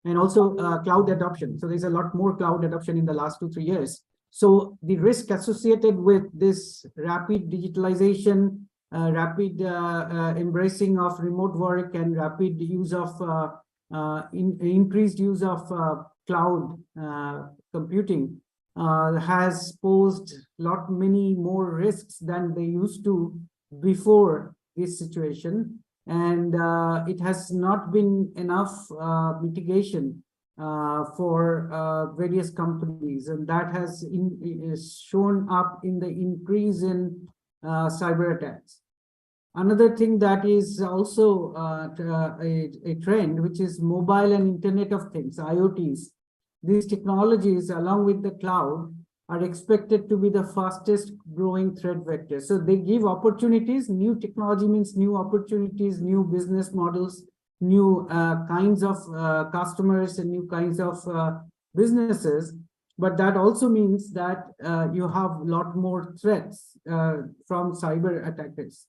and also cloud adoption. So there's a lot more cloud adoption in the last 2-3 years. So the risk associated with this rapid digitalization, rapid embracing of remote work, and rapid use of increased use of cloud computing has posed many more risks than they used to before this situation, and it has not been enough mitigation for various companies, and that has shown up in the increase in cyber attacks. Another thing that is also a trend, which is mobile and Internet of Things, IoTs. These technologies, along with the cloud, are expected to be the fastest growing threat vectors. So they give opportunities. New technology means new opportunities, new business models, new kinds of customers, and new kinds of businesses. But that also means that you have a lot more threats from cyber attackers.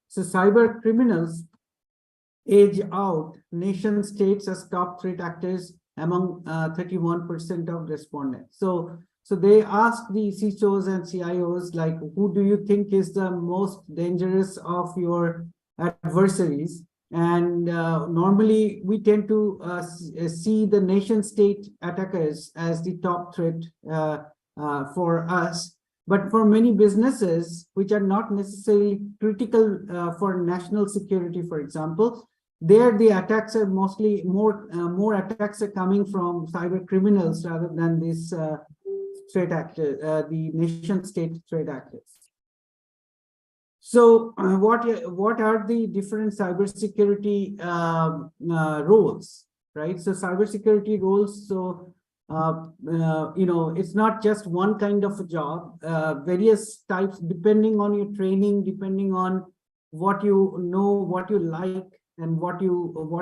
So cyber criminals age out nation states as top threat actors among 31% of respondents. So they ask the CISOs and CIOs, like, who do you think is the most dangerous of your adversaries? And normally we tend to see the nation state attackers as the top threat for us. But for many businesses, which are not necessarily critical for national security, for example, there the attacks are mostly more attacks are coming from cyber criminals rather than this threat actor, the nation state threat actors. So what are the different cybersecurity roles, right? So cybersecurity roles. So it's not just one kind of a job. Various types, depending on your training, depending on what you know, what you like, and what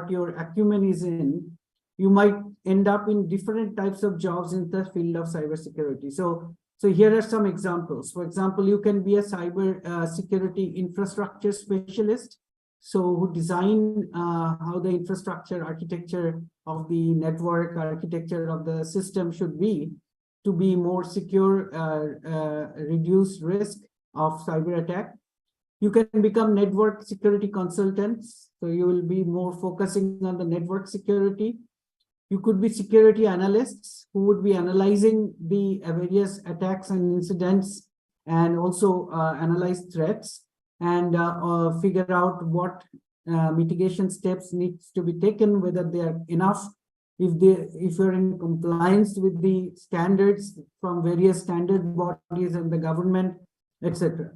your acumen is in, you might end up in different types of jobs in the field of cybersecurity. So here are some examples. For example, you can be a cyber security infrastructure specialist, so who design how the infrastructure architecture of the network, architecture of the system should be to be more secure, reduce risk of cyber attack. You can become network security consultants, so you will be more focusing on the network security. You could be security analysts who would be analyzing the various attacks and incidents, and also analyze threats and figure out what mitigation steps needs to be taken, whether they are enough, if you're in compliance with the standards from various standard bodies and the government, etc.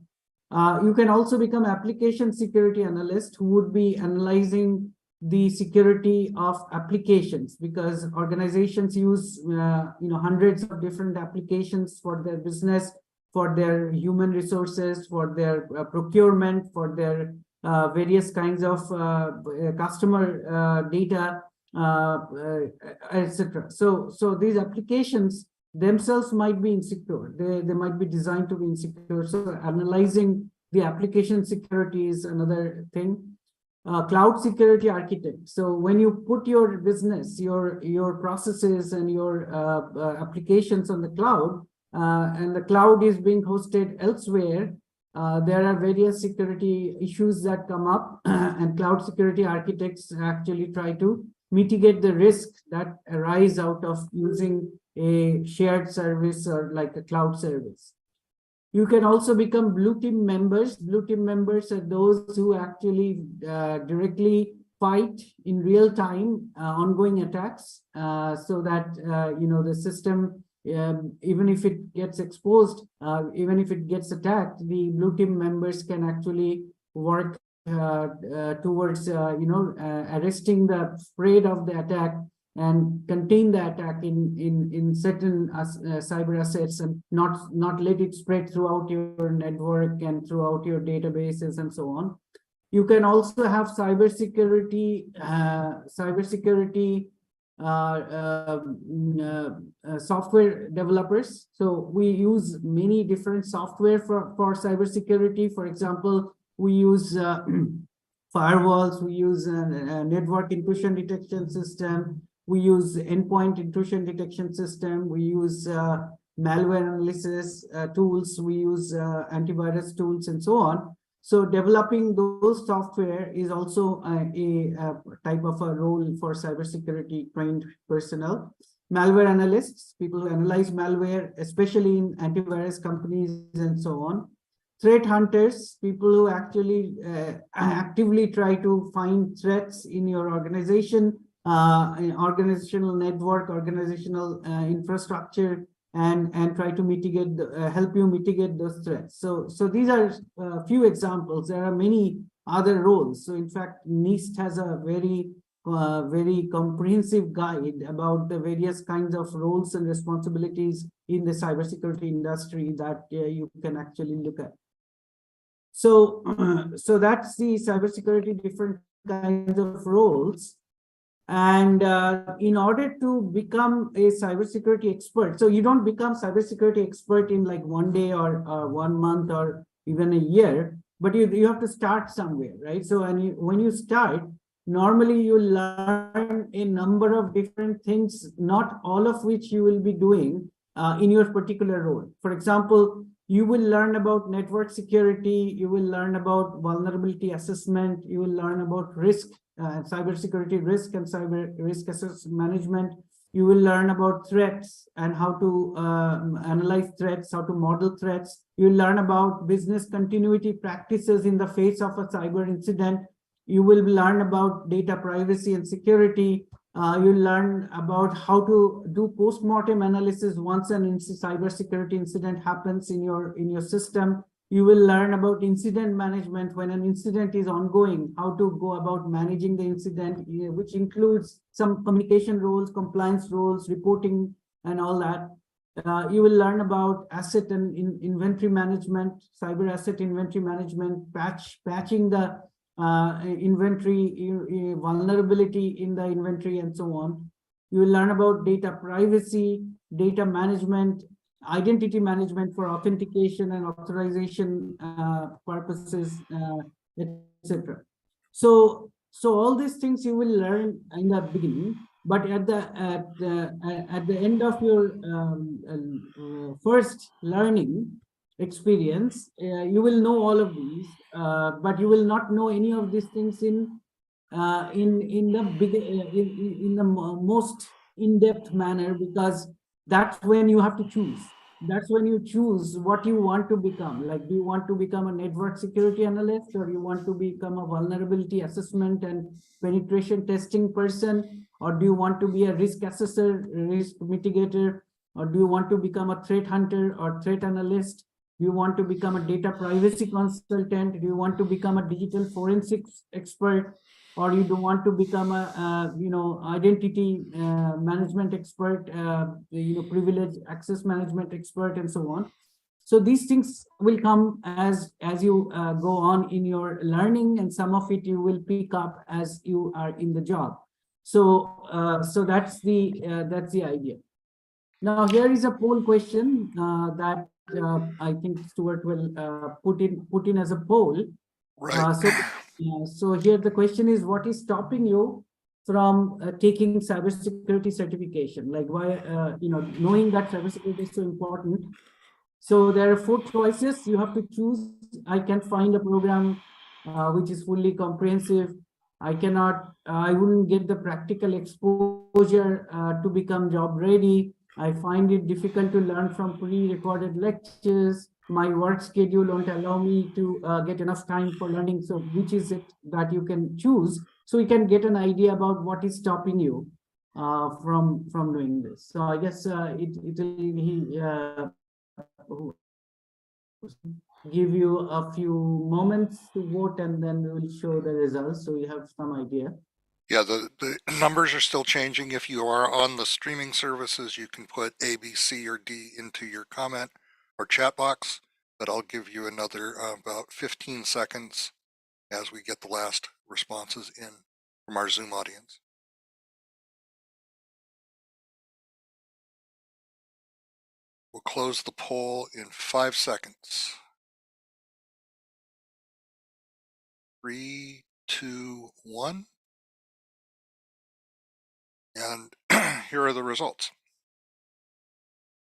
You can also become application security analyst, who would be analyzing the security of applications, because organizations use hundreds of different applications for their business, for their human resources, for their procurement, for their various kinds of customer data, etc. So these applications themselves might be insecure. They might be designed to be insecure. So analyzing the application security is another thing. Cloud security architect. So when you put your business, your processes and your applications on the cloud, and the cloud is being hosted elsewhere, there are various security issues that come up, and cloud security architects actually try to mitigate the risks that arise out of using a shared service or like a cloud service. You can also become blue team members. Blue team members are those who actually directly fight in real time ongoing attacks, so that the system, even if it gets exposed, even if it gets attacked, the blue team members can actually work towards arresting the spread of the attack and contain the attack in certain cyber assets, and not let it spread throughout your network and throughout your databases and so on. You can also have cybersecurity software developers. So we use many different software for cybersecurity. For example, we use firewalls, we use a network intrusion detection system, We use endpoint intrusion detection system. We use malware analysis tools. We use antivirus tools and so on. So developing those software is also a type of a role for cybersecurity trained personnel. Malware analysts, people who analyze malware, especially in antivirus companies and so on. Threat hunters, people who actually actively try to find threats in your organization, organizational network, organizational infrastructure, and try to mitigate, help you mitigate those threats. So these are a few examples. There are many other roles. So in fact, NIST has a very comprehensive guide about the various kinds of roles and responsibilities in the cybersecurity industry that you can actually look at. So, so that's the cybersecurity different kinds of roles. And in order to become a cybersecurity expert, so you don't become cybersecurity expert in like one day or 1 month or even a year, but you have to start somewhere, right? So when you start, normally you learn a number of different things, not all of which you will be doing in your particular role. For example, you will learn about network security, you will learn about vulnerability assessment, you will learn about risk, cybersecurity risk and cyber risk assessment management. You will learn about threats and how to analyze threats, how to model threats. You will learn about business continuity practices in the face of a cyber incident. You will learn about data privacy and security. You'll learn about how to do post-mortem analysis once an cybersecurity incident happens in your system. You will learn about incident management when an incident is ongoing, how to go about managing the incident, which includes some communication roles, compliance roles, reporting, and all that. You will learn about asset and inventory management, cyber asset inventory management, patching the inventory, vulnerability in the inventory, and so on. You will learn about data privacy, data management, identity management for authentication and authorization purposes, etc. So all these things you will learn in the beginning, but at the end of your first learning experience, you will know all of these, but you will not know any of these things in the most in-depth manner, because that's when you have to choose. That's when you choose what you want to become. Like, do you want to become a network security analyst, or you want to become a vulnerability assessment and penetration testing person, or do you want to be a risk assessor, risk mitigator, or do you want to become a threat hunter or threat analyst? Do you want to become a data privacy consultant? Do you want to become a digital forensics expert? Or you don't want to become a identity management expert, privilege access management expert, and so on. So these things will come as you go on in your learning, and some of it you will pick up as you are in the job. So so that's the idea. Now here is a poll question that I think Stuart will put in as a poll. Right. So here the question is, what is stopping you from taking cybersecurity certification? Like, why, knowing that cybersecurity is so important. So there are 4 choices you have to choose. I can find a program which is fully comprehensive. I wouldn't get the practical exposure to become job ready. I find it difficult to learn from pre-recorded lectures. My work schedule won't allow me to get enough time for learning. So which is it that you can choose, so you can get an idea about what is stopping you from doing this. So I guess it will give you a few moments to vote, and then we will show the results, so you have some idea. Yeah, the numbers are still changing. If you are on the streaming services, you can put A, B, C, or D into your comment or chat box, but I'll give you another about 15 seconds as we get the last responses in from our Zoom audience. We'll close the poll in 5 seconds. 3, 2, 1. And here are the results.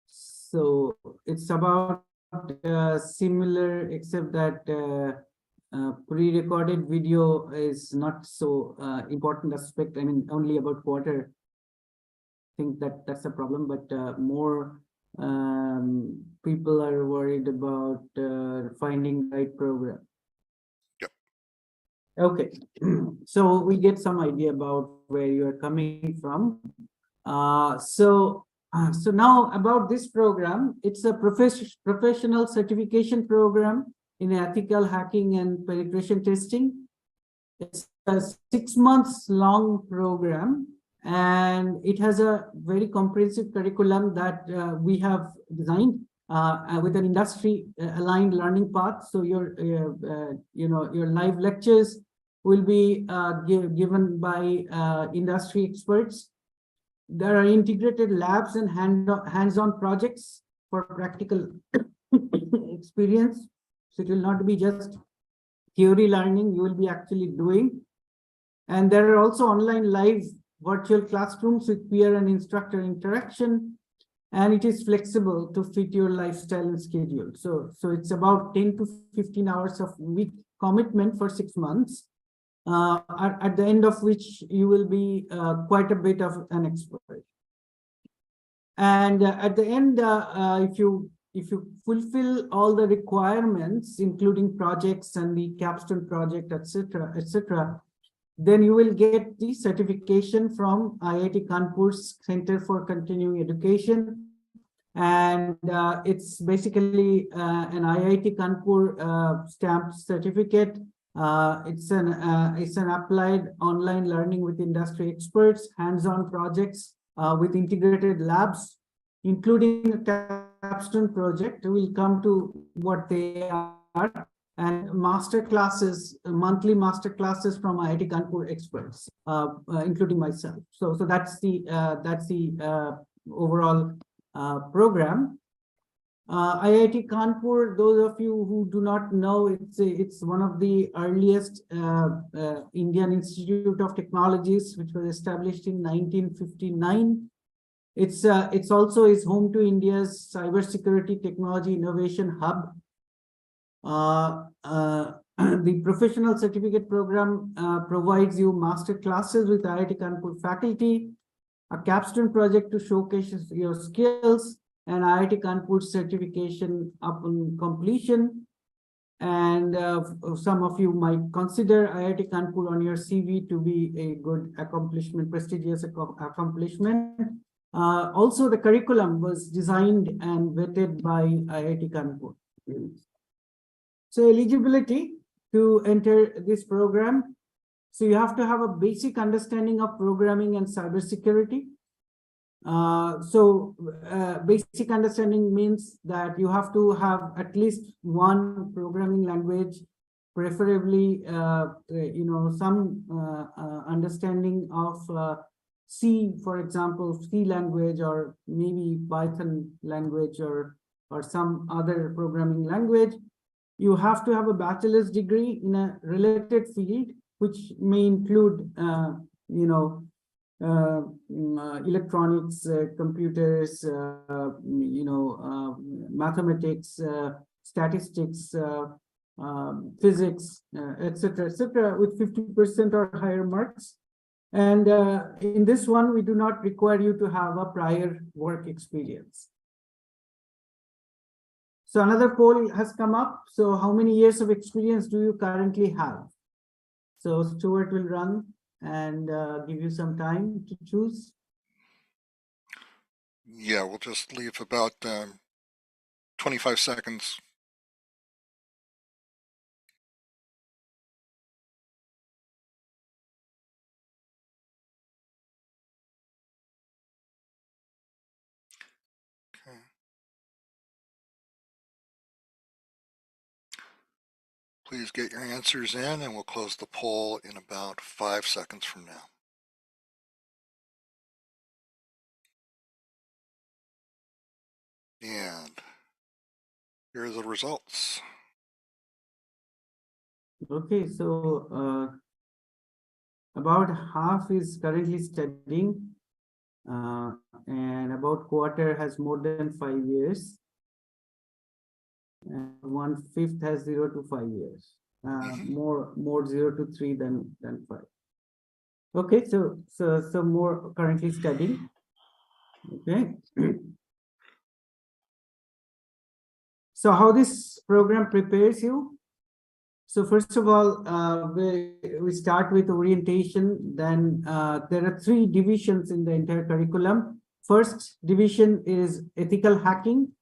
So it's about similar, except that pre-recorded video is not so important aspect. I mean, only about quarter. I think that that's a problem, but more people are worried about finding the right program. Yep. Okay, so we get some idea about where you are coming from. So now about this program, it's a professional certification program in ethical hacking and penetration testing. It's a 6 months long program, and it has a very comprehensive curriculum that we have designed with an industry aligned learning path. So your your live lectures will be given by industry experts. There are integrated labs and hands-on projects for practical experience. So it will not be just theory learning, you will be actually doing. And there are also online live virtual classrooms with peer and instructor interaction, and it is flexible to fit your lifestyle and schedule. So it's about 10 to 15 hours of week commitment for 6 months, at the end of which you will be quite a bit of an expert. And at the end, if you fulfill all the requirements, including projects and the Capstone project, etc., then you will get the certification from IIT Kanpur's Center for Continuing Education. And it's basically an IIT Kanpur stamped certificate. It's an applied online learning with industry experts, hands-on projects with integrated labs, including a Capstone project. We'll come to what they are, and master classes, monthly master classes from IIT Kanpur experts, including myself. So that's the overall program. IIT Kanpur, those of you who do not know, it's one of the earliest Indian Institute of Technologies, which was established in 1959. It's also is home to India's cybersecurity technology innovation hub. The professional certificate program provides you master classes with IIT Kanpur faculty, a capstone project to showcase your skills, and IIT Kanpur certification upon completion. And some of you might consider IIT Kanpur on your CV to be a good accomplishment, prestigious accomplishment. Also, the curriculum was designed and vetted by IIT Kanpur. So eligibility to enter this program. So you have to have a basic understanding of programming and cybersecurity. Basic understanding means that you have to have at least one programming language, preferably some understanding of C, for example, C language, or maybe Python language, or some other programming language. You have to have a bachelor's degree in a related field, which may include electronics, computers, mathematics, statistics, physics, etc., with 50% or higher marks. And in this one, we do not require you to have a prior work experience. So another poll has come up. So how many years of experience do you currently have? So Stuart will run and give you some time to choose. Yeah, we'll just leave about 25 seconds. Okay. Please get your answers in, and we'll close the poll in about 5 seconds from now. And here are the results. Okay, so about half is currently studying. and about quarter has more than 5 years. And 1/5 has 0 to 5 years. More 0 to 3 than 5. Okay, so more currently studying. Okay. So how this program prepares you? So first of all, we start with orientation. Then there are 3 divisions in the entire curriculum. First division is ethical hacking.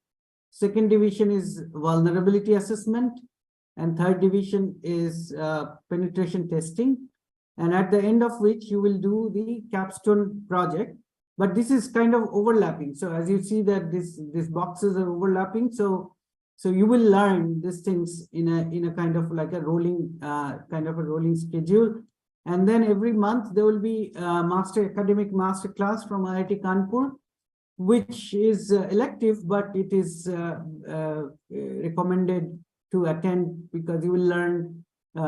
Second division is vulnerability assessment. And third division is penetration testing. And at the end of which you will do the Capstone project. But this is kind of overlapping. So as you see that these boxes are overlapping. So you will learn these things in a kind of like a rolling schedule. And then every month there will be a academic master class from IIT Kanpur, which is elective, but it is recommended to attend because you will learn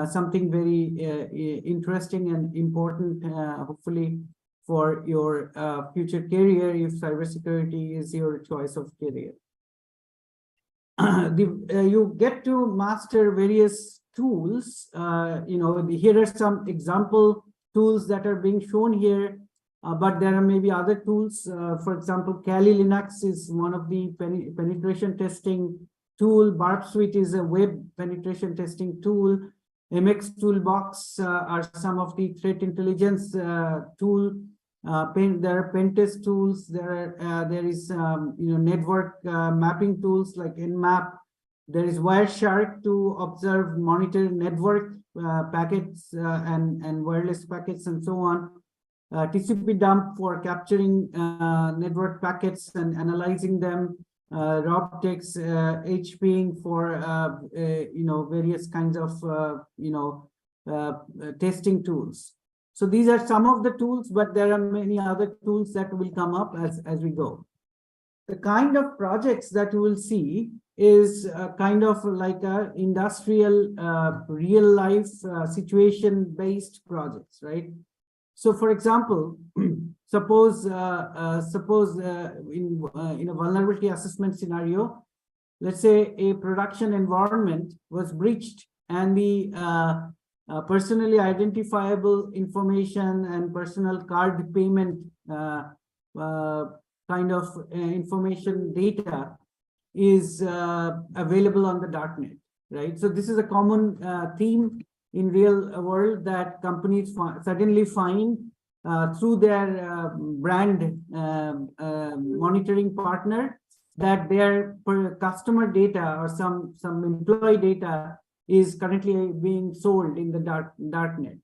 something very interesting and important, hopefully, for your future career if cybersecurity is your choice of career. You get to master various tools. Here are some example tools that are being shown here, but there are maybe other tools. For example, Kali Linux is one of the penetration testing tool. Barb Suite is a web penetration testing tool. MX Toolbox are some of the threat intelligence tool. There are pen test tools. There is network mapping tools like Nmap. There is Wireshark to observe, monitor network packets and wireless packets and so on. TCP dump for capturing network packets and analyzing them. Robtex, HPing for various kinds of testing tools. So these are some of the tools, but there are many other tools that will come up as we go. The kind of projects that you will see is kind of like a industrial, real life situation-based projects, right? So, for example, suppose in a vulnerability assessment scenario, let's say a production environment was breached and the personally identifiable information and personal card payment kind of information data is available on the darknet, right? So this is a common theme in real world that companies suddenly find through their brand monitoring partner that their customer data or some employee data is currently being sold in the darknet.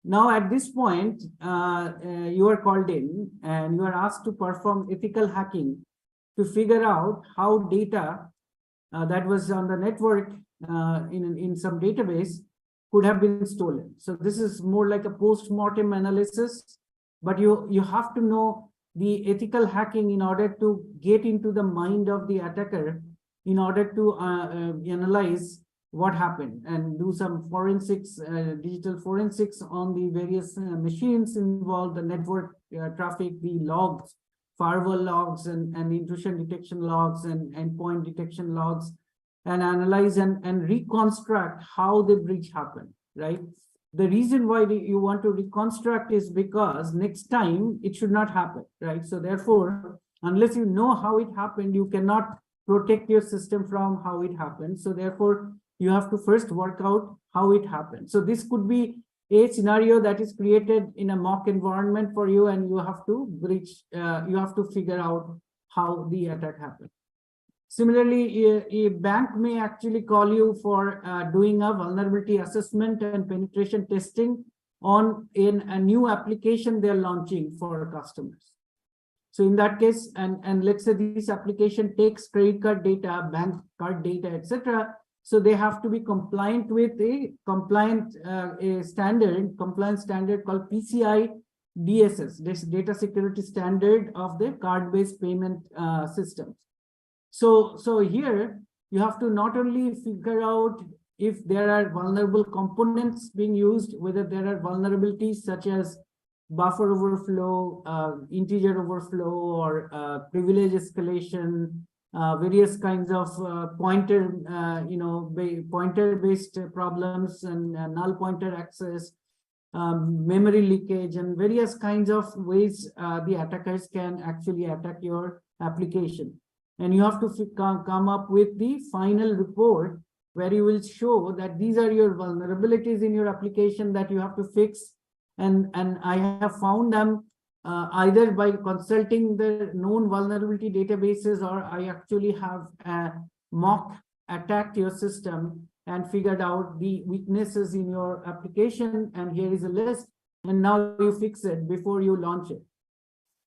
Now, at this point, you are called in and you are asked to perform ethical hacking to figure out how data that was on the network in some database could have been stolen. So this is more like a post-mortem analysis, but you have to know the ethical hacking in order to get into the mind of the attacker in order to analyze what happened and do some forensics, digital forensics on the various machines involved, the network traffic, the logs, firewall logs and intrusion detection logs and endpoint detection logs, and analyze and reconstruct how the breach happened, right? The reason why you want to reconstruct is because next time it should not happen, right? So therefore, unless you know how it happened, you cannot protect your system from how it happened. So therefore, you have to first work out how it happened. So this could be a scenario that is created in a mock environment for you, and you have to you have to figure out how the attack happened. Similarly, a bank may actually call you for doing a vulnerability assessment and penetration testing on a new application they're launching for customers. So in that case, and let's say this application takes credit card data, bank card data, etc. So they have to be compliant with a compliance standard called PCI DSS, this data security standard of the card-based payment systems. So here you have to not only figure out if there are vulnerable components being used, whether there are vulnerabilities such as buffer overflow, integer overflow, or privilege escalation, various kinds of pointer, pointer-based problems, and null pointer access, memory leakage, and various kinds of ways the attackers can actually attack your application. And you have to come up with the final report where you will show that these are your vulnerabilities in your application that you have to fix. And I have found them either by consulting the known vulnerability databases, or I actually have mock attacked your system and figured out the weaknesses in your application, and here is a list, and now you fix it before you launch it.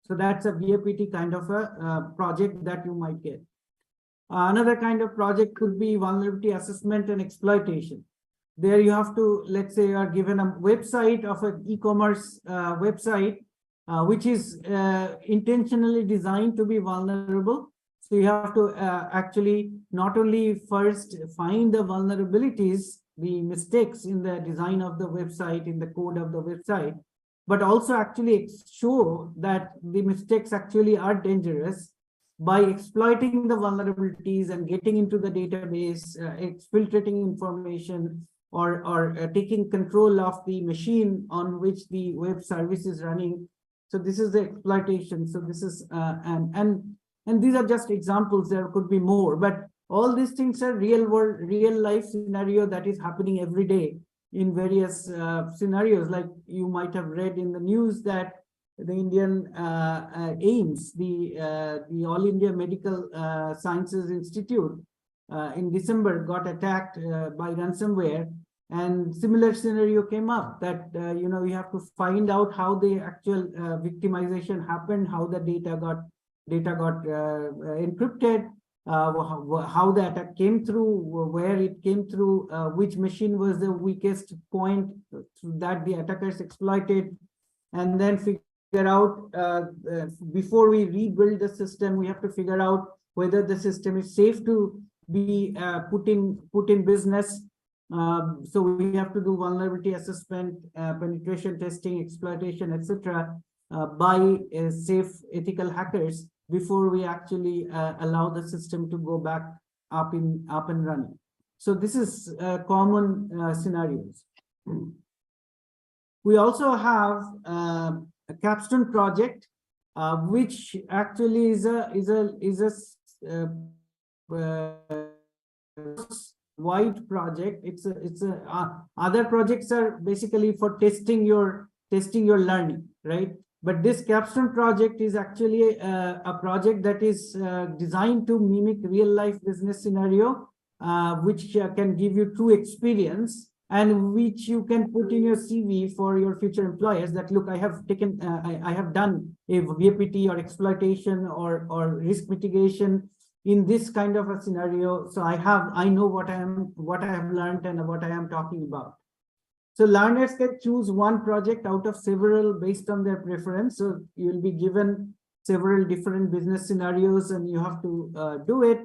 So that's a VAPT kind of a project that you might get. Another kind of project could be vulnerability assessment and exploitation. There you have to, let's say, you are given a website of an e-commerce website, which is intentionally designed to be vulnerable. So you have to actually not only first find the vulnerabilities, the mistakes in the design of the website, in the code of the website, but also actually show that the mistakes actually are dangerous by exploiting the vulnerabilities and getting into the database, exfiltrating information, or taking control of the machine on which the web service is running. So this is the exploitation. So this is and these are just examples. There could be more, but all these things are real world, real life scenario that is happening every day in various scenarios. Like you might have read in the news that the Indian AIMS, the All India Medical Sciences Institute, in December got attacked by ransomware, and similar scenario came up that you have to find out how the actual victimization happened, how the data got encrypted, how the attack came through, where it came through, which machine was the weakest point that the attackers exploited, and then figure out before we rebuild the system, we have to figure out whether the system is safe to be put in business. So we have to do vulnerability assessment, penetration testing, exploitation, etc., by safe ethical hackers before we actually allow the system to go back up and running. So this is common scenarios. We also have a Capstone project, which actually is a wide project. Other projects are basically for testing your learning, right? But this Capstone project is actually a project that is designed to mimic real life business scenario, which can give you true experience, and which you can put in your CV for your future employers, that look, I have taken, I have done a VAPT or exploitation or risk mitigation in this kind of a scenario. So I know what I have learned and what I am talking about. So learners can choose one project out of several based on their preference. So you will be given several different business scenarios, and you have to do it.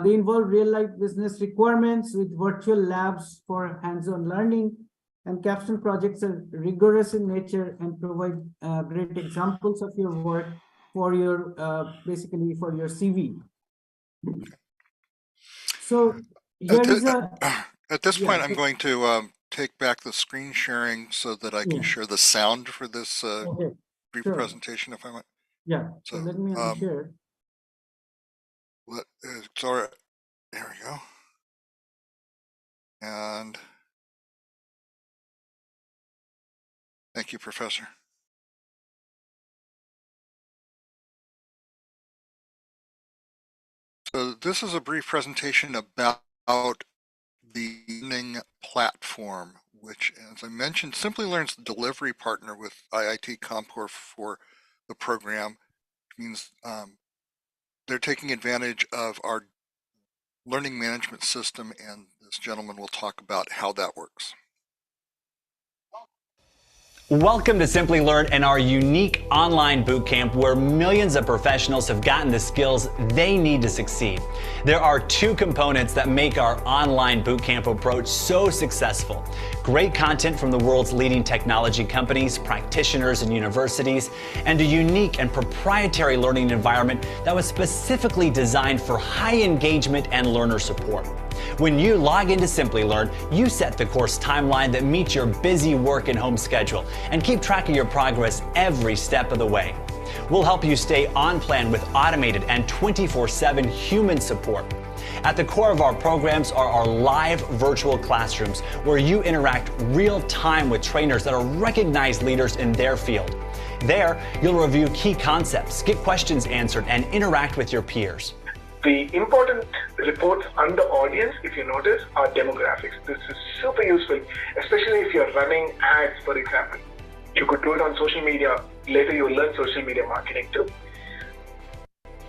They involve real-life business requirements with virtual labs for hands-on learning. And Capstone projects are rigorous in nature and provide great examples of your work for your basically for your CV. So here is a. At this point, I'm going to take back the screen sharing so that I can share the sound for this brief presentation, if I might. Yeah. So let me unshare. Sorry. There we go. And thank you, Professor. So this is a brief presentation about the learning platform, which, as I mentioned, Simplilearn's the delivery partner with IIT Kanpur for the program. Which means they're taking advantage of our learning management system, and this gentleman will talk about how that works. Welcome to Simplilearn and our unique online bootcamp where millions of professionals have gotten the skills they need to succeed. There are two components that make our online bootcamp approach so successful. Great content from the world's leading technology companies, practitioners, and universities, and a unique and proprietary learning environment that was specifically designed for high engagement and learner support. When you log into Simplilearn, you set the course timeline that meets your busy work and home schedule and keep track of your progress every step of the way. We'll help you stay on plan with automated and 24/7 human support. At the core of our programs are our live virtual classrooms where you interact real time with trainers that are recognized leaders in their field. There, you'll review key concepts, get questions answered, and interact with your peers. The important reports on the audience, if you notice, are demographics. This is super useful, especially if you're running ads, for example. You could do it on social media. Later, you'll learn social media marketing too.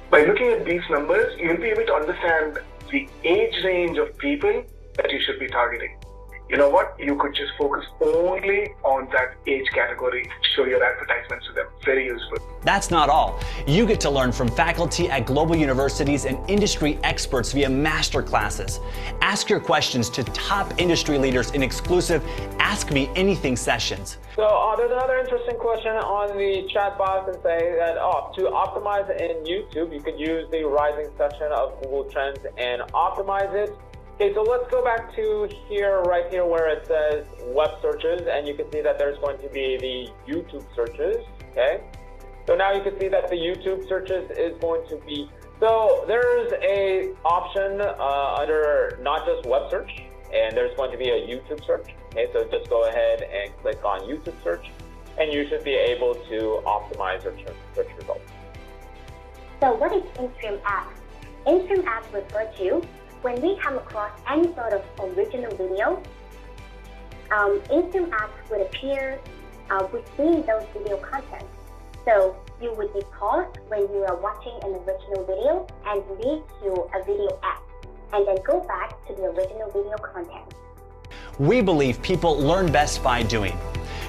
By looking at these numbers, you'll be able to understand the age range of people that you should be targeting. You know what? You could just focus only on that age category, show your advertisements to them. Very useful. That's not all. You get to learn from faculty at global universities and industry experts via master classes. Ask your questions to top industry leaders in exclusive Ask Me Anything sessions. So there's another interesting question on the chat box and say that to optimize in YouTube, you could use the rising section of Google Trends and optimize it. Okay, so let's go back to here, right here where it says web searches, and you can see that there's going to be the YouTube searches, okay? So now you can see that the YouTube searches is going to be, so there's a option under not just web search, and there's going to be a YouTube search, okay? So just go ahead and click on YouTube search, and you should be able to optimize your search results. So what is in-stream ads? In-stream ads refer to when we come across any sort of original video, in-stream ads would appear within those video content. So you would be paused when you are watching an original video and lead to a video ad, and then go back to the original video content. We believe people learn best by doing.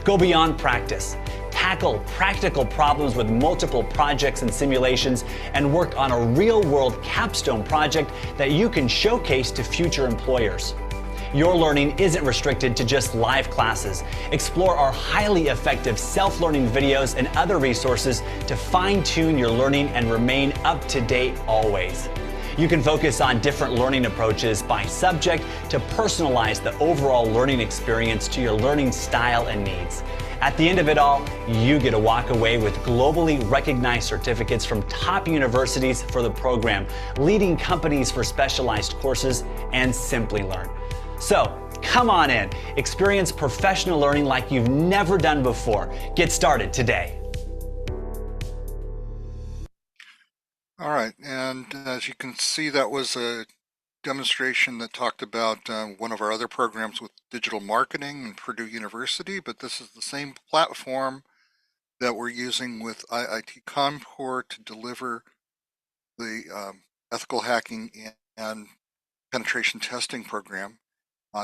Go beyond practice. Tackle practical problems with multiple projects and simulations, and work on a real-world capstone project that you can showcase to future employers. Your learning isn't restricted to just live classes. Explore our highly effective self-learning videos and other resources to fine-tune your learning and remain up to date always. You can focus on different learning approaches by subject to personalize the overall learning experience to your learning style and needs. At the end of it all, you get to walk away with globally recognized certificates from top universities for the program, leading companies for specialized courses, and Simplilearn. So, come on in, experience professional learning like you've never done before. Get started today. All right, and as you can see, that was a demonstration that talked about one of our other programs with digital marketing in Purdue University, but this is the same platform that we're using with IIT Kanpur to deliver the ethical hacking and penetration testing program.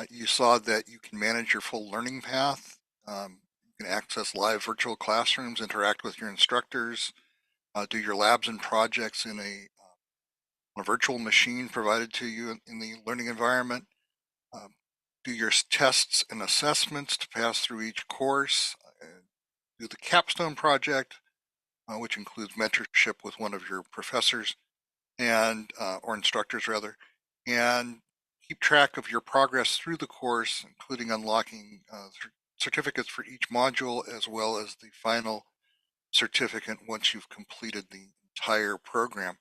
You saw that you can manage your full learning path. You can access live virtual classrooms, interact with your instructors, do your labs and projects in a virtual machine provided to you in the learning environment, do your tests and assessments to pass through each course, do the Capstone project, which includes mentorship with one of your professors and or instructors rather, and keep track of your progress through the course, including unlocking certificates for each module, as well as the final certificate once you've completed the entire program.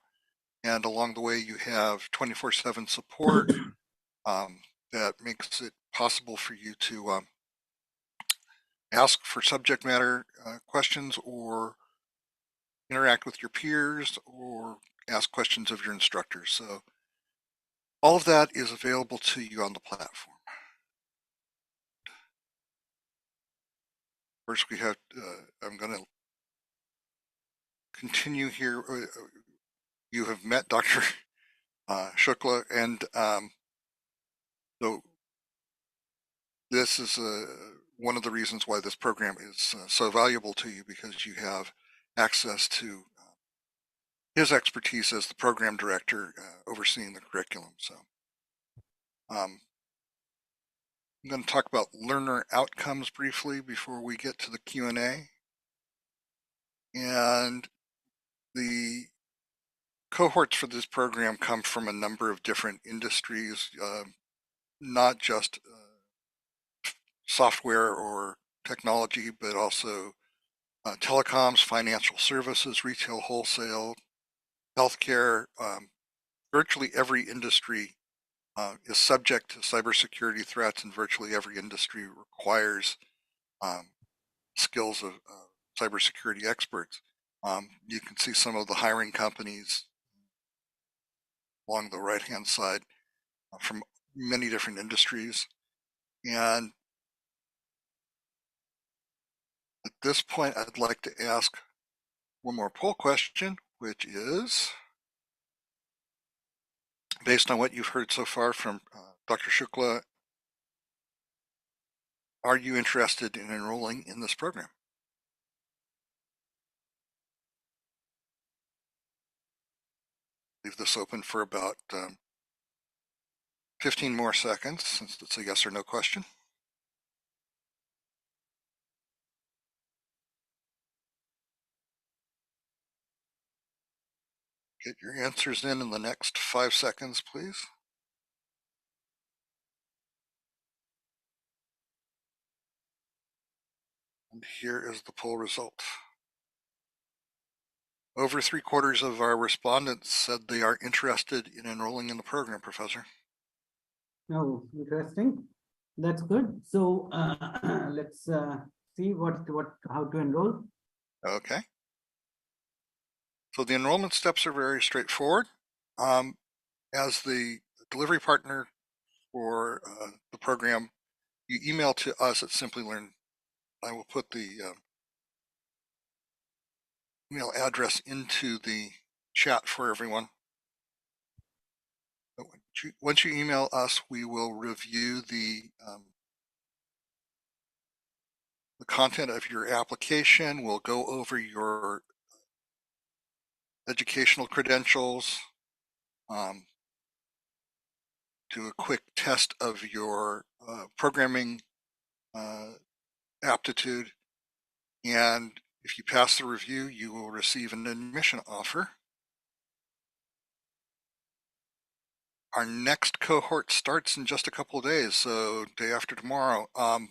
And along the way, you have 24/7 support that makes it possible for you to ask for subject matter questions or interact with your peers or ask questions of your instructors. So all of that is available to you on the platform. First, we have, I'm going to continue here. You have met Dr. Shukla, and so this is one of the reasons why this program is so valuable to you, because you have access to his expertise as the program director overseeing the curriculum. So I'm going to talk about learner outcomes briefly before we get to the Q&A. And the cohorts for this program come from a number of different industries, not just software or technology, but also telecoms, financial services, retail, wholesale, healthcare. Virtually every industry is subject to cybersecurity threats, and virtually every industry requires skills of cybersecurity experts. You can see some of the hiring companies along the right-hand side from many different industries. And at this point, I'd like to ask one more poll question, which is, based on what you've heard so far from Dr. Shukla, are you interested in enrolling in this program? Leave this open for about 15 more seconds, since it's a yes or no question. Get your answers in the next 5 seconds, please. And here is the poll result. Over 3/4 of our respondents said they are interested in enrolling in the program, Professor. Oh, interesting. That's good. So let's see how to enroll. Okay. So the enrollment steps are very straightforward. As the delivery partner for the program, you email to us at Simplilearn. I will put the email address into the chat for everyone. Once you email us, we will review the content of your application. We'll go over your educational credentials, do a quick test of your programming aptitude, and if you pass the review, you will receive an admission offer. Our next cohort starts in just a couple of days, so day after tomorrow. The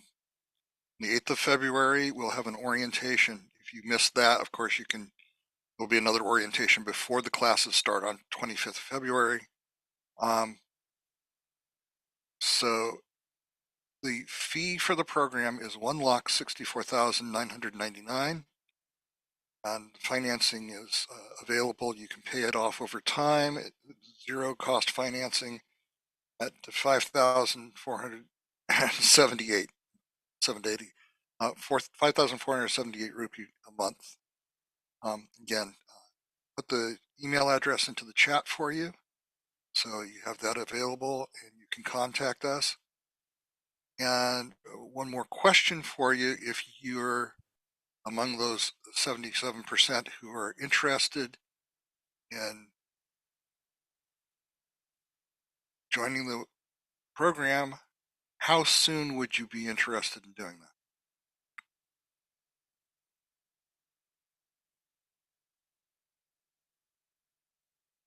8th of February, we'll have an orientation. If you missed that, of course, there'll be another orientation before the classes start on 25th of February. So the fee for the program is $1,64,999, and financing is available. You can pay it off over time at zero cost financing at $5,478, 5,478 rupee a month. Again, put the email address into the chat for you, so you have that available and you can contact us. And one more question for you: if you're among those 77% who are interested in joining the program, how soon would you be interested in doing that?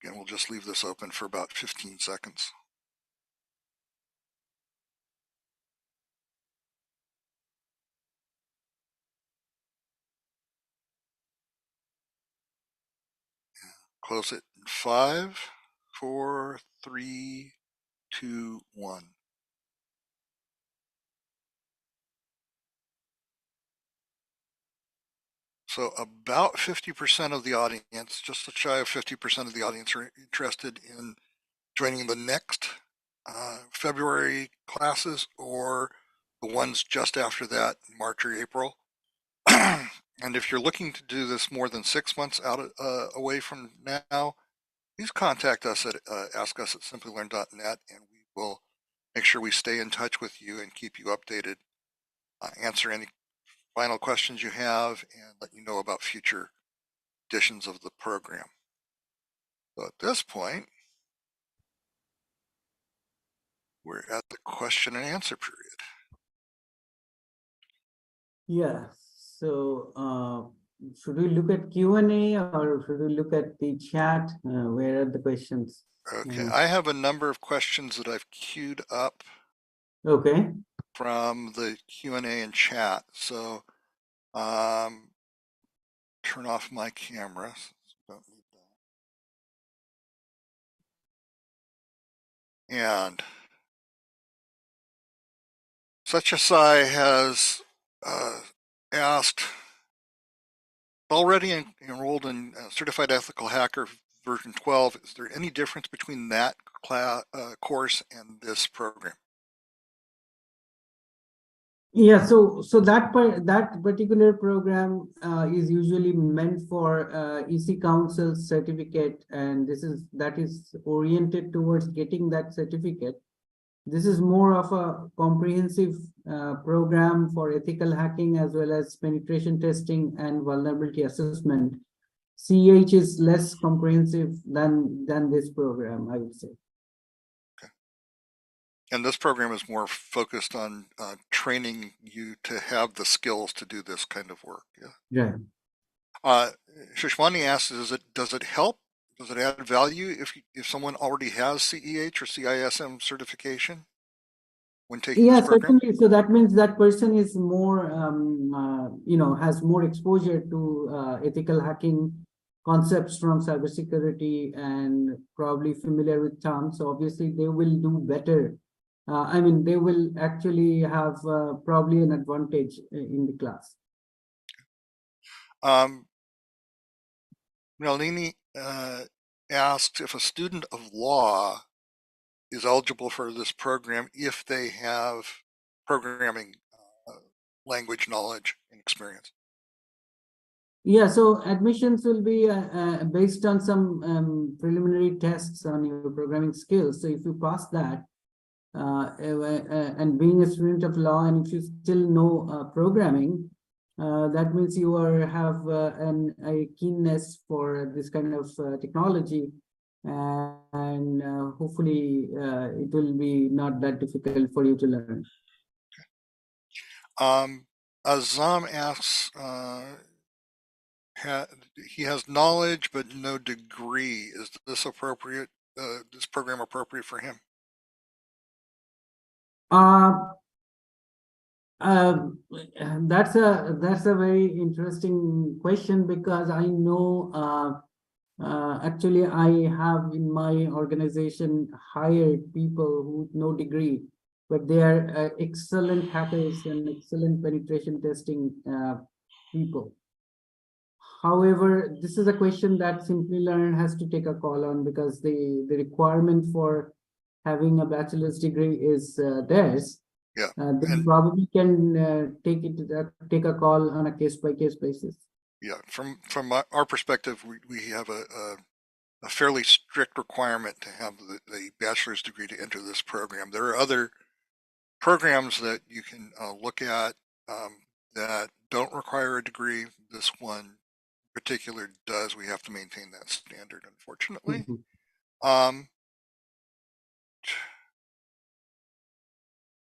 Again, we'll just leave this open for about 15 seconds. Close it in 5, 4, 3, 2, 1. So about 50% of the audience, just shy of 50% of the audience, are interested in joining the next February classes, or the ones just after that, March or April. And if you're looking to do this more than 6 months out away from now, please contact us at ask us at simplilearn.net, and we will make sure we stay in touch with you and keep you updated answer any final questions you have and let you know about future editions of the program. So at this point, we're at the question and answer period. Yeah. So should we look at Q&A or should we look at the chat? Where are the questions? Okay, I have a number of questions that I've queued up Okay. from the Q&A and chat. So turn off my camera. Don't need that. And Suchasai has asked, already enrolled in Certified Ethical Hacker version 12, is there any difference between that course and this program? Yeah, so that particular program is usually meant for EC Council certificate, and that is oriented towards getting that certificate. This is more of a comprehensive program for ethical hacking as well as penetration testing and vulnerability assessment. CEH is less comprehensive than this program, I would say. And this program is more focused on training you to have the skills to do this kind of work. Yeah. Right. Shishwani asks, does it help? Does it add value if someone already has CEH or CISM certification when taking this program? Certainly. So that means that person is more, has more exposure to ethical hacking concepts from cybersecurity and probably familiar with terms. So obviously they will do better. They will actually have probably an advantage in the class. Nalini asks if a student of law is eligible for this program if they have programming language knowledge and experience. Yeah, so admissions will be based on some preliminary tests on your programming skills. So if you pass that, and being a student of law, and if you still know programming, that means you have a keenness for this kind of technology, and hopefully it will be not that difficult for you to learn. Azam asks, he has knowledge but no degree. Is this appropriate? This program appropriate for him? That's a very interesting question, because I know actually I have in my organization hired people who no degree, but they are excellent hackers and excellent penetration testing people. However, this is a question that Simplilearn has to take a call on, because the requirement for having a bachelor's degree is theirs. Yeah, they probably can take a call on a case-by-case basis. Yeah, from our perspective, we have a fairly strict requirement to have the bachelor's degree to enter this program. There are other programs that you can look at that don't require a degree. This one in particular does. We have to maintain that standard, unfortunately. Mm-hmm.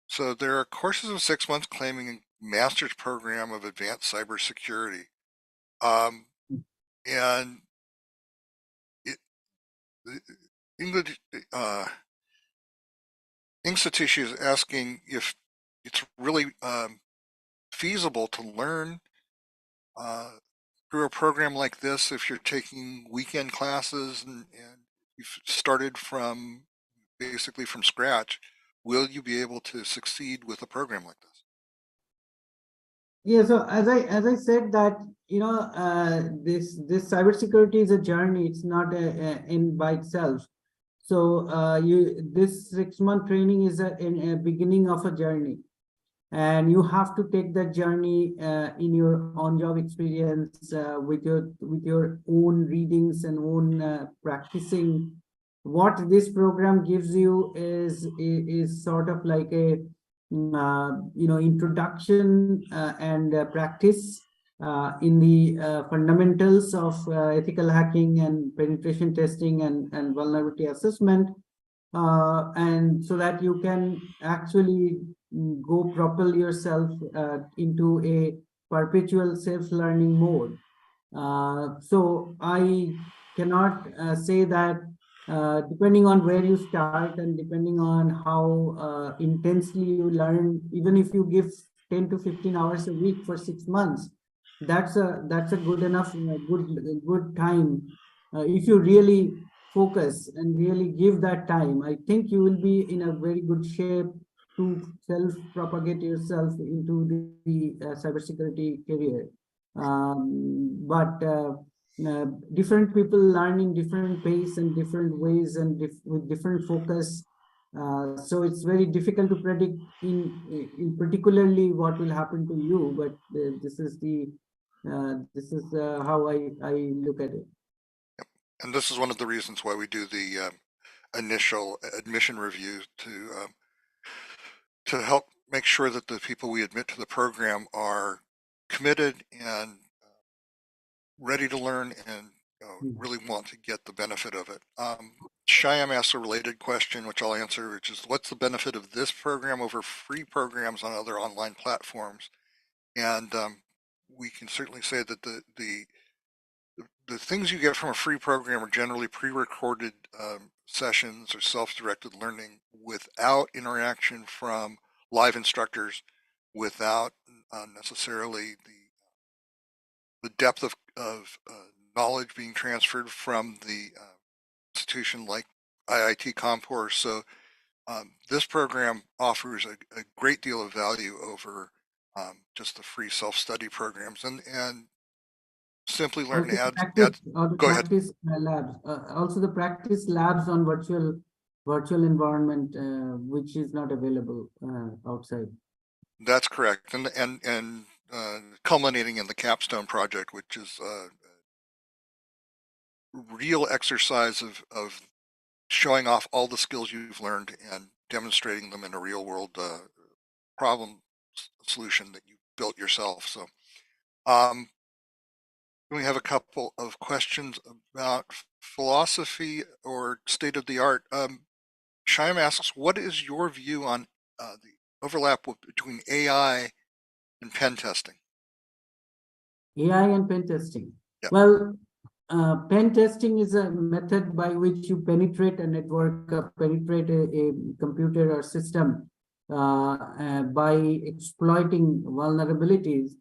So there are courses of 6 months claiming a master's program of advanced cybersecurity. And English Satish is asking if it's really feasible to learn through a program like this if you're taking weekend classes and you've started from basically from scratch. Will you be able to succeed with a program like this? Yeah, so as I said that, this cybersecurity is a journey. It's not a end by itself. So this 6-month training is a beginning of a journey, and you have to take that journey in your on-job experience with your own readings and own practicing. What this program gives you is sort of like a introduction and practice in the fundamentals of ethical hacking and penetration testing and vulnerability assessment, and so that you can actually go propel yourself into a perpetual self-learning mode. So I cannot say that depending on where you start and depending on how intensely you learn, even if you give 10 to 15 hours a week for 6 months, that's a good enough good time. If you really focus and really give that time, I think you will be in a very good shape to self-propagate yourself into the cybersecurity career. But different people learn in different pace and different ways and with different focus. So it's very difficult to predict in particularly what will happen to you. But this is how I look at it. And this is one of the reasons why we do the initial admission review to help make sure that the people we admit to the program are committed and ready to learn and really want to get the benefit of it. Shyam asked a related question, which I'll answer, which is, what's the benefit of this program over free programs on other online platforms? And we can certainly say that the things you get from a free program are generally pre-recorded sessions or self-directed learning without interaction from live instructors, without necessarily the depth of knowledge being transferred from the institution like IIT Kanpur. So this program offers a great deal of value over just the free self-study programs. And Simplilearn adds go ahead. Labs. Also the practice labs on virtual environment, which is not available outside. That's correct. And culminating in the Capstone project, which is a real exercise of showing off all the skills you've learned and demonstrating them in a real world problem solution that you built yourself. So we have a couple of questions about philosophy or state of the art. Shyam asks, what is your view on the overlap between AI and pen testing? AI and pen testing. Yeah. Well, pen testing is a method by which you penetrate a network, penetrate a computer or system by exploiting vulnerabilities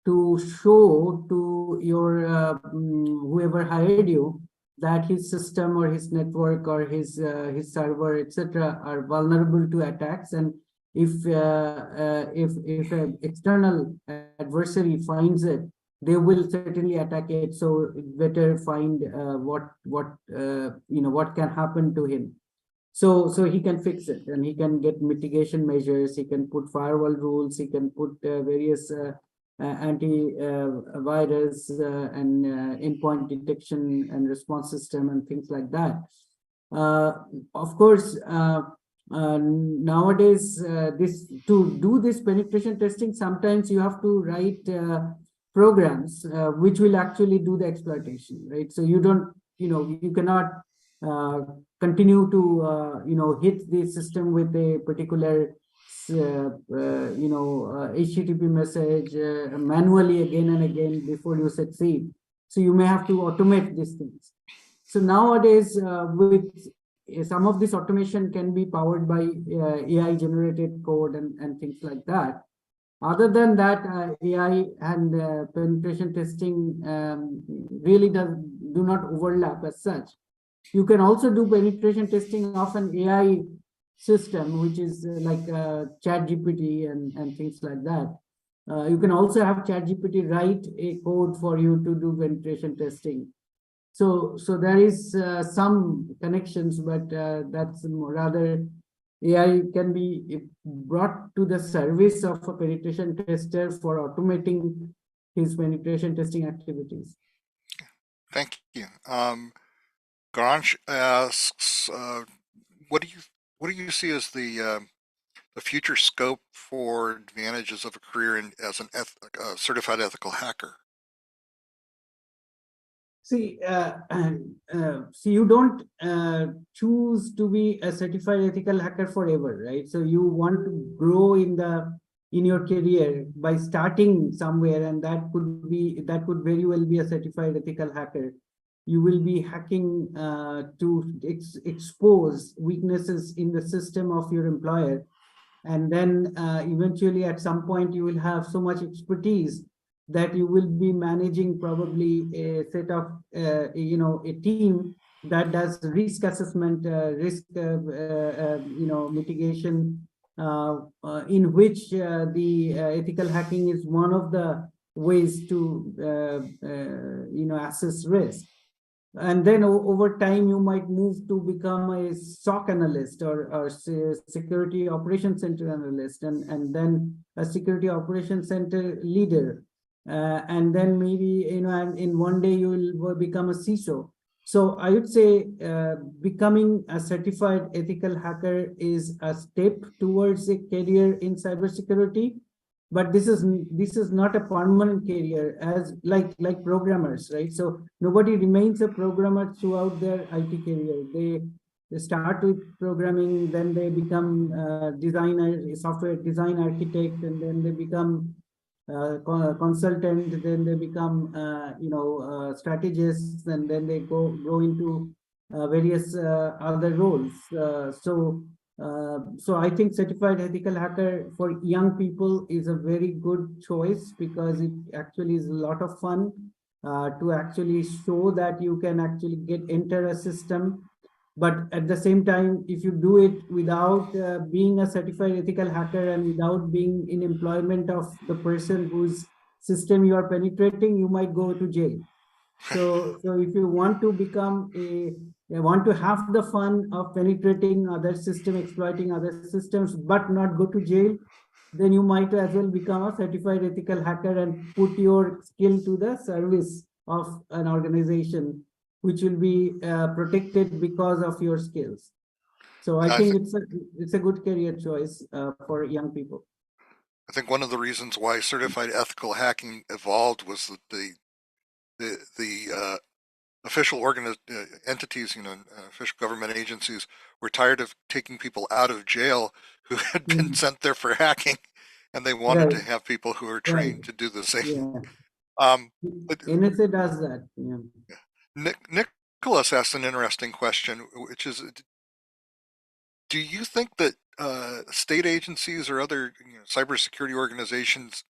to show to your whoever hired you that his system or his network or his server, etc., are vulnerable to attacks. And if an external adversary finds it, they will certainly attack it. So it's better find what can happen to him. So he can fix it, and he can get mitigation measures. He can put firewall rules. He can put various anti-virus and endpoint detection and response system and things like that. Of course, nowadays, to do this penetration testing, sometimes you have to write programs which will actually do the exploitation, right? So you cannot continue to hit the system with a particular HTTP message manually again and again before you succeed. So you may have to automate these things. So nowadays, with some of this automation can be powered by AI generated code and things like that. Other than that, AI and penetration testing really do not overlap as such. You can also do penetration testing of an AI system, which is like ChatGPT and things like that. You can also have ChatGPT write a code for you to do penetration testing. So there is some connections, but that's rather AI can be brought to the service of a penetration tester for automating his penetration testing activities. Thank you. Garansh asks, what do you see as the the future scope for advantages of a career as a certified ethical hacker? See, you don't choose to be a certified ethical hacker forever, right? So you want to grow in your career by starting somewhere, and that could very well be a certified ethical hacker. You will be hacking to expose weaknesses in the system of your employer, and then eventually at some point you will have so much expertise that you will be managing probably a set of a team that does risk assessment, risk mitigation, in which the ethical hacking is one of the ways to assess risk. And then over time, you might move to become a SOC analyst or security operations center analyst, and then a security operations center leader. And then maybe, and in one day you will become a CISO. So I would say becoming a certified ethical hacker is a step towards a career in cybersecurity. But this is not a permanent career, as like programmers, right? So nobody remains a programmer throughout their IT career. They start with programming, then they become designer, software design architect, and then they become consultant, then they become strategists, and then they grow into various other roles. So I think certified ethical hacker for young people is a very good choice, because it actually is a lot of fun to actually show that you can actually enter a system. But at the same time, if you do it without being a certified ethical hacker and without being in employment of the person whose system you are penetrating, you might go to jail. So if you want to want to have the fun of penetrating other system, exploiting other systems, but not go to jail, then you might as well become a certified ethical hacker and put your skill to the service of an organization, which will be protected because of your skills. So I think it's a good career choice for young people. I think one of the reasons why certified ethical hacking evolved was that the official entities, official government agencies were tired of taking people out of jail who had been sent there for hacking, and they wanted to have people who are trained to do the same. But NSA does that. Nicholas asked an interesting question, which is, do you think that state agencies or other cybersecurity organizations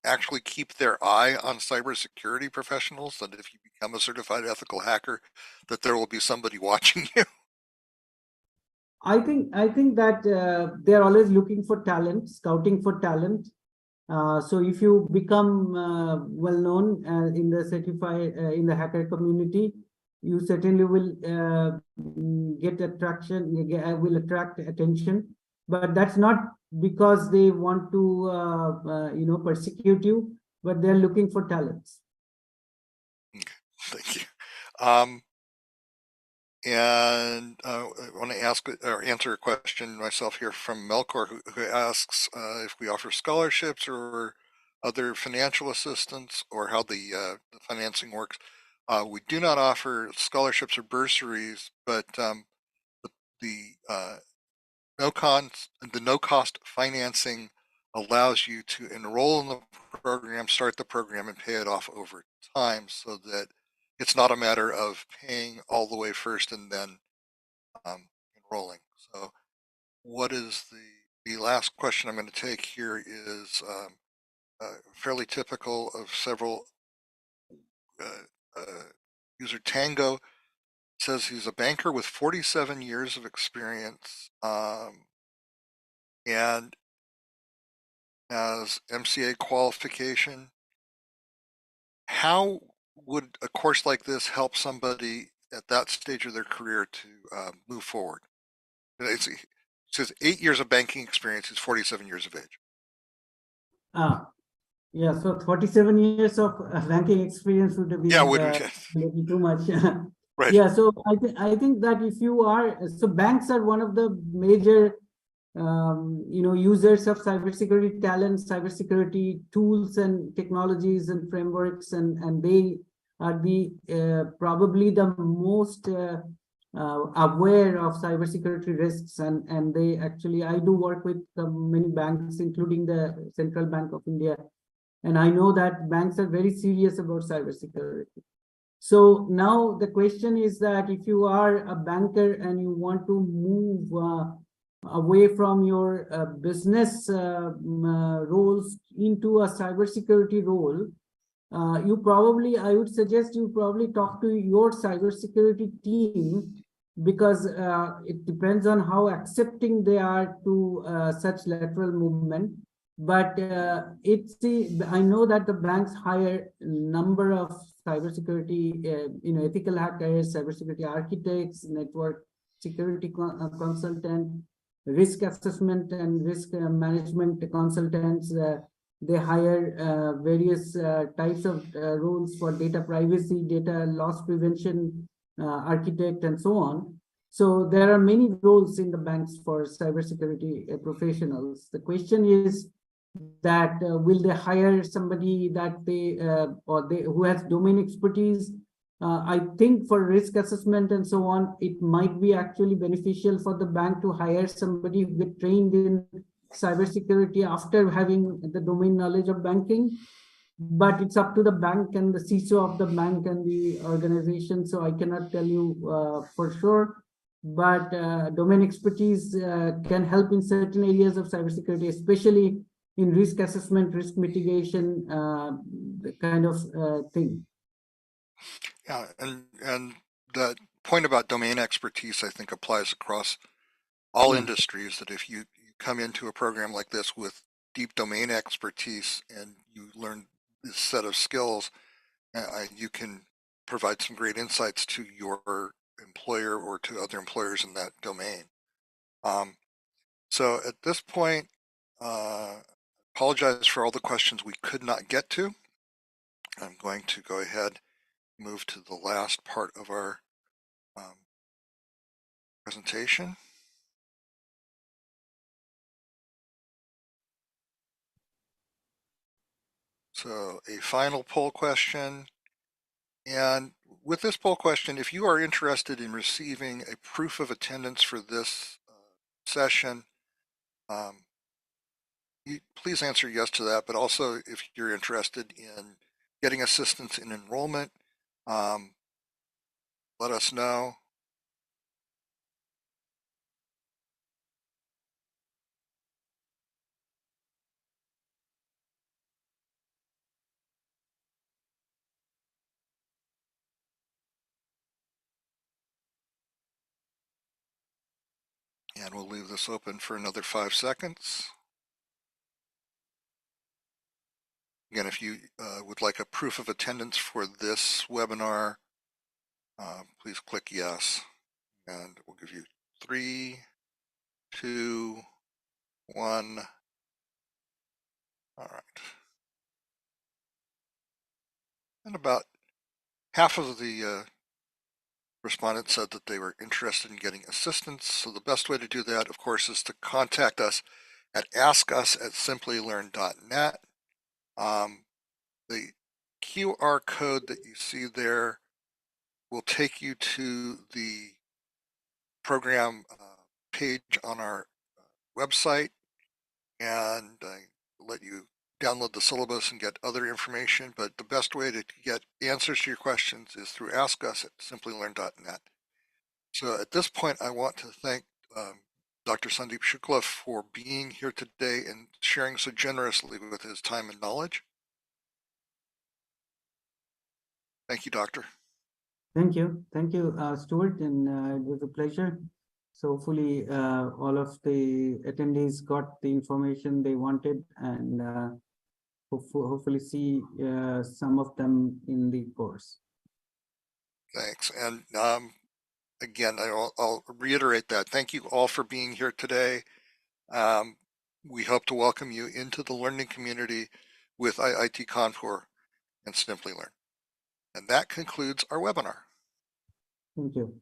actually keep their eye on cybersecurity professionals, that if you become a certified ethical hacker, that there will be somebody watching you? I think that they're always looking for talent, scouting for talent. So if you become well known in the hacker community, you certainly will will attract attention. But that's not because they want to persecute you, but they're looking for talents. Thank you. And I want to ask or answer a question myself here from Melkor, who asks if we offer scholarships or other financial assistance, or how the financing works. We do not offer scholarships or bursaries, but the no-cost financing allows you to enroll in the program, start the program, and pay it off over time, so that it's not a matter of paying all the way first and then enrolling. So what is the last question I'm going to take here is fairly typical of several. User Tango says he's a banker with 47 years of experience and has MCA qualification. How would a course like this help somebody at that stage of their career to move forward? It says 8 years of banking experience. He's 47 years of age. Yeah, so 47 years of banking experience would be maybe too much. Right. Yeah, so I think that if you are, so banks are one of the major users of cybersecurity talent, cybersecurity tools and technologies and frameworks, and they are probably the most aware of cybersecurity risks, and they actually, I do work with many banks, including the Central Bank of India, and I know that banks are very serious about cybersecurity. So now the question is that if you are a banker and you want to move away from your business roles into a cybersecurity role, I would suggest you probably talk to your cybersecurity team, because it depends on how accepting they are to such lateral movement. But I know that the banks hire a number of cybersecurity, ethical hackers, cybersecurity architects, network security consultant, risk assessment and risk management consultants. They hire various types of roles for data privacy, data loss prevention, architect, and so on. So there are many roles in the banks for cybersecurity professionals. The question is that will they hire somebody that who has domain expertise? I think for risk assessment and so on, it might be actually beneficial for the bank to hire somebody who get trained in cybersecurity after having the domain knowledge of banking. But it's up to the bank and the CISO of the bank and the organization, so I cannot tell you for sure. But domain expertise can help in certain areas of cybersecurity, especially in risk assessment, risk mitigation, kind of thing. Yeah, and that point about domain expertise, I think, applies across all industries, that if you come into a program like this with deep domain expertise and you learn this set of skills, you can provide some great insights to your employer or to other employers in that domain. So at this point, apologize for all the questions we could not get to. I'm going to go ahead and move to the last part of our presentation. So a final poll question. And with this poll question, if you are interested in receiving a proof of attendance for this session, please answer yes to that. But also, if you're interested in getting assistance in enrollment, let us know. And we'll leave this open for another 5 seconds. Again, if you would like a proof of attendance for this webinar, please click yes. And we'll give you 3, 2, 1. All right. And about half of the respondents said that they were interested in getting assistance. So the best way to do that, of course, is to contact us at askus@simplilearn.net. The QR code that you see there will take you to the program page on our website and let you download the syllabus and get other information. But the best way to get answers to your questions is through askus@simplilearn.net. So at this point, I want to thank Dr. Sandeep Shukla for being here today and sharing so generously with his time and knowledge. Thank you, Doctor. Thank you, Stuart, and it was a pleasure. So hopefully all of the attendees got the information they wanted, and hopefully see some of them in the course. Thanks. And again, I'll reiterate that. Thank you all for being here today. We hope to welcome you into the learning community with IIT Kanpur and Simplilearn. And that concludes our webinar. Thank you.